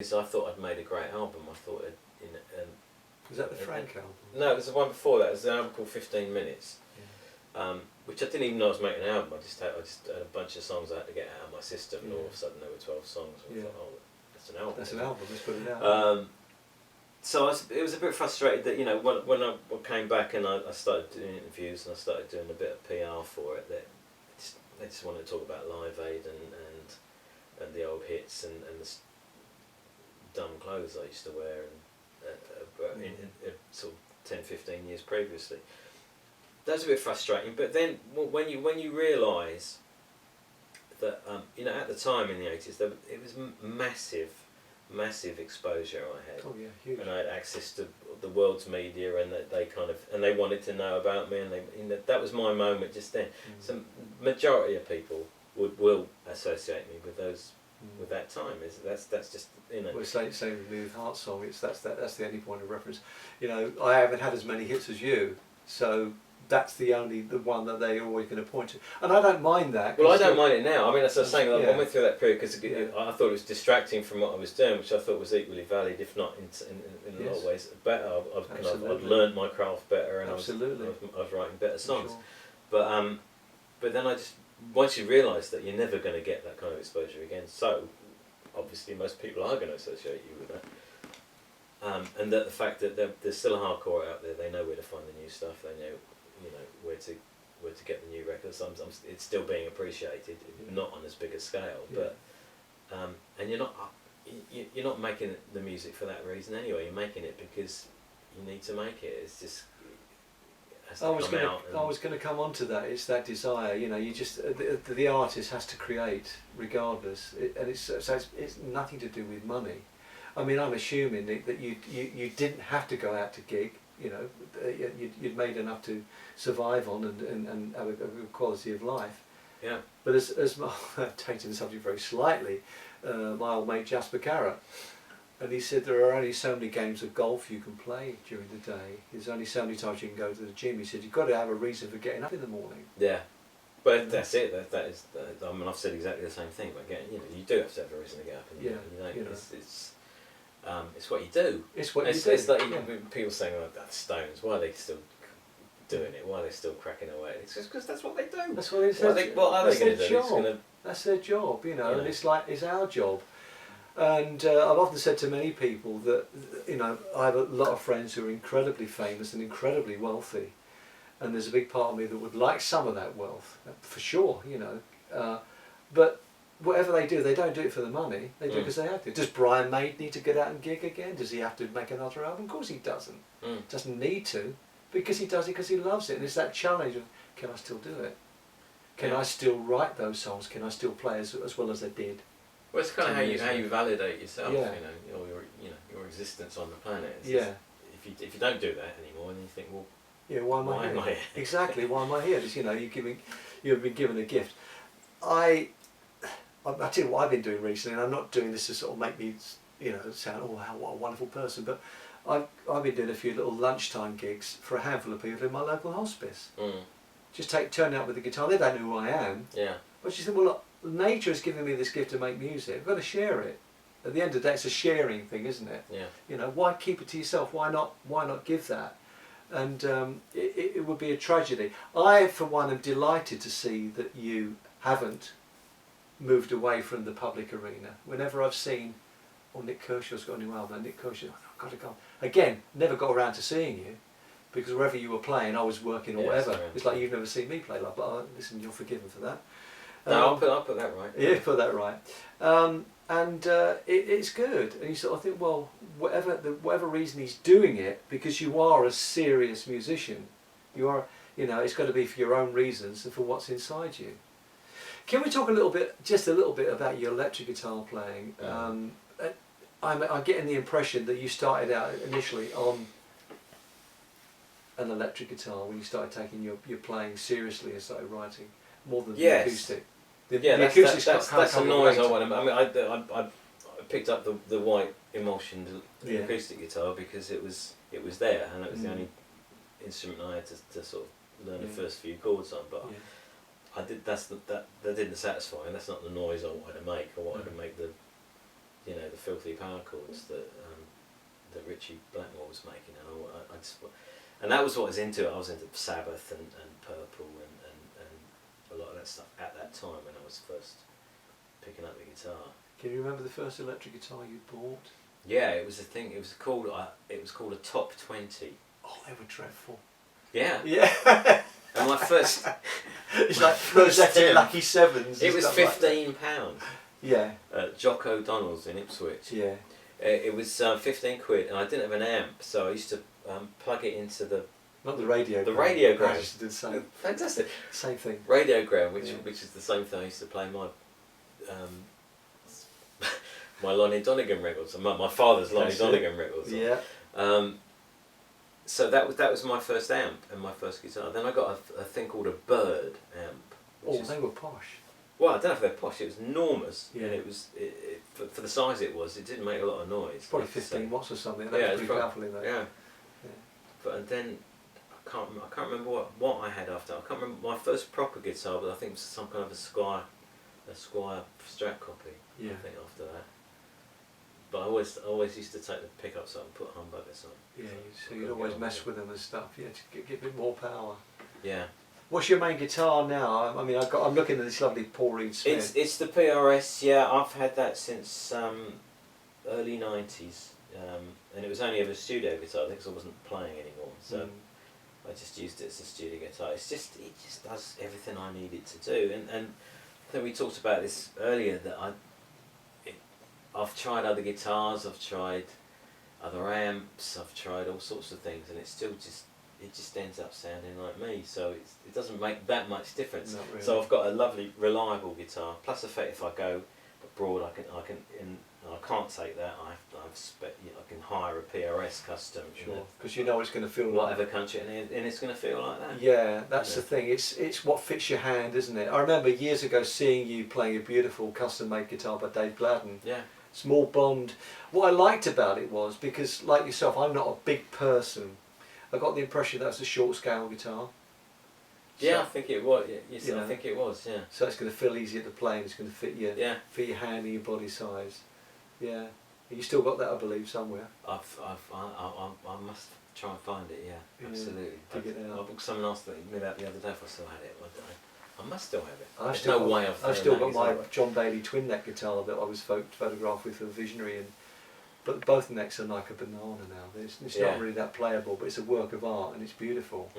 I thought I'd made a great album. I thought was that the Frank album? No, it was the one before that. It was an album called 15 Minutes, which I didn't even know I was making an album. I just had a bunch of songs I had to get out of my system, and all of a sudden there were 12 songs. And I thought, oh, that's an album. That's an album. Let's put it out. So it was a bit frustrated that when I came back and I started doing interviews and I started doing a bit of PR for it, that they just wanted to talk about Live Aid and the old hits and the dumb clothes I used to wear and in sort of 10, 15 years previously. That's a bit frustrating. But then when you realise that at the time in the 80s it was massive exposure I had. Oh yeah, huge. And I had access to the world's media, and they wanted to know about me, and that was my moment just then. So majority of people will associate me with that time. That's just Well, it's like same with me with Heart Song. That's the only point of reference. I haven't had as many hits as you, so that's the one that they're always going to point to, and I don't mind that. Well, I don't mind it now. I mean, as I was saying, I went through that period because I thought it was distracting from what I was doing, which I thought was equally valid, if not in a lot of ways better. I'd learned my craft better, and I was writing better songs. Sure. But then once you realise that you're never going to get that kind of exposure again, so obviously most people are going to associate you with that, and that the fact that there's still a hardcore out there, they know where to find the new stuff, they know where to get the new records. It's still being appreciated, not on as big a scale, but and you're not making the music for that reason anyway. You're making it because you need to make it. It's just I was going to come on to that. It's that desire. You just the artist has to create regardless, and it's nothing to do with money. I mean, I'm assuming that you didn't have to go out to gig. You'd made enough to survive on and have a good quality of life. Yeah. But as taking the subject very slightly, my old mate Jasper Carrot, and he said there are only so many games of golf you can play during the day. There's only so many times you can go to the gym. He said you've got to have a reason for getting up in the morning. Yeah. But that's it. That is. I mean, I've said exactly the same thing. But again, you do have to have a reason to get up in the morning. It's what you do. It's what you do. It's like people saying, "Oh, that's Stones. Why are they still doing it? Why are they still cracking away?" It's just because that's what they do. That's what it is. What are they going to do? That's their job, and it's our job. And I've often said to many people that I have a lot of friends who are incredibly famous and incredibly wealthy, and there's a big part of me that would like some of that wealth, for sure. But whatever they do, they don't do it for the money. They do it because they have to. Does Brian May need to get out and gig again? Does he have to make another album? Of course he doesn't. Doesn't need to, because he does it because he loves it. And it's that challenge of, can I still do it? Can I still write those songs? Can I still play as well as I did? Well, it's kind of how you validate yourself. Your existence on the planet. If you don't do that anymore, then you think, well, why am I here? Exactly, why am I here? Just, you've been given a gift. I tell you what I've been doing recently, and I'm not doing this to sort of make me, sound, what a wonderful person, but I've been doing a few little lunchtime gigs for a handful of people in my local hospice. Just turn up with the guitar. They don't know who I am. Yeah. But she said, well, look, nature has given me this gift to make music. I've got to share it. At the end of the day, it's a sharing thing, isn't it? Yeah. Why keep it to yourself? Why not give that? And it would be a tragedy. I, for one, am delighted to see that you haven't moved away from the public arena. Whenever I've seen, Nick Kershaw's got a new album, Nick Kershaw, I've got to go. Again, never got around to seeing you, because wherever you were playing, I was working or whatever. It's like you've never seen me play live, but listen, you're forgiven for that. No, I'll put that right. Yeah, put that right. It's good, and you sort of think, well, whatever reason he's doing it, because you are a serious musician, it's got to be for your own reasons and for what's inside you. Can we talk just a little bit about your electric guitar playing? I'm getting the impression that you started out initially on an electric guitar when you started taking your playing seriously and started writing more than the acoustic. That's a noise I want to. I mean, I picked up the white emulsion acoustic guitar because it was there, and it was the only instrument I had to sort of learn the first few chords on. But that didn't satisfy, and that's not the noise I wanted to make. I wanted to make the you know, the filthy power chords that Richie Blackmore was making, and I just, and that was what I was into. I was into Sabbath and Purple and a lot of that stuff at that time when I was first picking up the guitar. Can you remember the first electric guitar you bought? Yeah, it was a thing. It was called a Top 20. Oh, they were dreadful. Yeah. Yeah. And my first. It's like Rosetta Lucky Sevens. It was £15. Yeah. At Jock O'Donnell's in Ipswich. Yeah. It was 15 quid, and I didn't have an amp, so I used to plug it into the. Not the radiogram. The radiogram. I used to do the same. Fantastic. Same thing. Radiogram, which is the same thing I used to play my. My Lonnie Donegan records, my father's Lonnie Donegan records. Yeah. So that was my first amp and my first guitar. Then I got a thing called a Bird amp. They were posh. Well, I don't know if they're posh. It was enormous, yeah. And it was for the size it was. It didn't make a lot of noise. Probably 15 watts or something. Yeah, was pretty powerful in that. Yeah. But and then I can't remember what I had after. I can't remember my first proper guitar, but I think it was some kind of a Squire Strat copy. Yeah. I think after that. But I always used to take the pickups up and put humbuckers on. Yeah, so you'd always mess with them and stuff. Yeah, to get a bit more power. Yeah. What's your main guitar now? I mean, I'm looking at this lovely Paul Reed Smith. It's the PRS. Yeah, I've had that since early '90s, and it was only ever a studio guitar because I wasn't playing anymore. So I just used it as a studio guitar. It just does everything I need it to do. And I think we talked about this earlier that I've tried other guitars, I've tried other amps, I've tried all sorts of things, and it just ends up sounding like me. So it doesn't make that much difference. Not really. So I've got a lovely, reliable guitar. Plus the fact if I go abroad, I can't take that. I can hire a PRS custom. Sure. Because you know it's going to feel whatever like country, and it's going to feel like that. Yeah, that's the thing. It's what fits your hand, isn't it? I remember years ago seeing you playing a beautiful custom-made guitar by Dave Gladden. Yeah. Small Bond. What I liked about it was because, like yourself, I'm not a big person. I got the impression that was a short scale guitar. Yeah, so, I think it was. Yes, I think it was. Yeah. So it's going to feel easier to play, and it's going to fit your hand and your body size. Yeah. You still got that, I believe, somewhere. I must try and find it. Yeah, absolutely. Dig it out. I booked someone else that me that the other day if I still had it. I must still have it. I've still got my John Bailey twin neck guitar that I was photographed with for Visionary, but both necks are like a banana now. It's not really that playable, but it's a work of art and it's beautiful.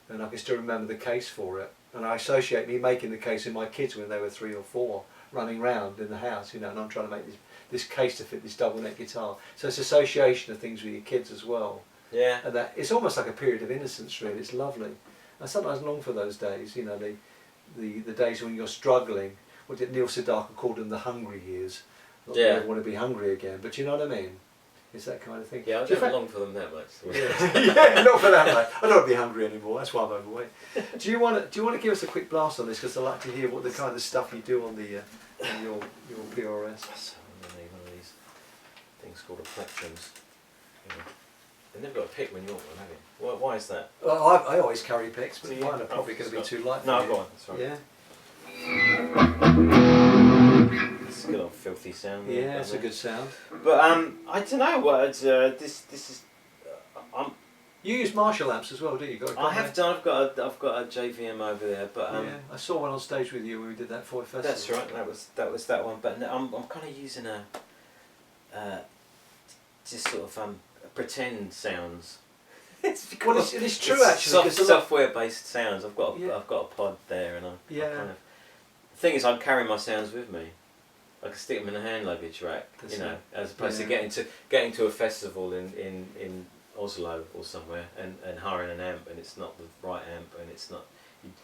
And I can still remember the case for it. And I associate me making the case with my kids when they were 3 or 4, running around in the house, and I'm trying to make this case to fit this double neck guitar. So it's association of things with your kids as well. Yeah. And that it's almost like a period of innocence, really. It's lovely. I sometimes long for those days, the days when you're struggling. What did Neil Sedaka call them, the hungry years? Not that you ever want to be hungry again, but you know what I mean? It's that kind of thing. Yeah, I don't long for them that much. Yeah, not for that much. I don't want to be hungry anymore. That's why I'm overweight. Do you want to give us a quick blast on this? Because I like to hear what the kind of stuff you do on the on your PRS. So I'm going to need one of these things called a plectrums. You've never got a pick when you want one, have you? Why is that? Well, I always carry picks, but mine are probably going to be too light for you. No, go on. That's right. Yeah. It's a good old filthy sound. Yeah, it's a good sound. But I don't know what this is. You use Marshall amps as well, do you? I have done. I've got a JVM over there, but yeah, I saw one on stage with you when we did that Foy Festival. That's right. That was that one. But I'm kind of using a just sort of pretend sounds. It's true actually. Software-based sounds. I've got a pod there, and I kind of. The thing is, I'm carrying my sounds with me. I can stick them in a hand luggage rack, as opposed to getting to a festival in Oslo or somewhere and hiring an amp, and it's not the right amp, and it's not.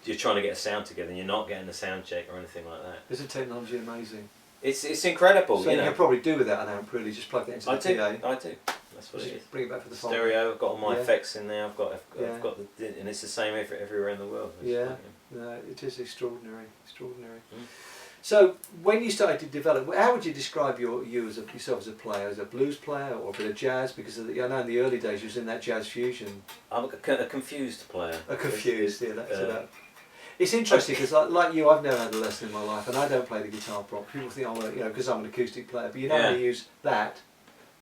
You're trying to get a sound together, and you're not getting a sound check or anything like that. Isn't technology amazing? It's incredible. So you can probably do without an amp, really. Just plug it into the PA. I do. That's what it is. Bring it back for the stereo. I've got all my effects in there. I've got and it's the same everywhere in the world. No, it is extraordinary. So when you started to develop, how would you describe yourself as a player? As a blues player or a bit of jazz? Because I know in the early days you was in that jazz fusion. I'm a confused player. A confused, that's about. It's interesting because, like you, I've never had a lesson in my life, and I don't play the guitar prop. People think I'm because I'm an acoustic player, but you know how to use that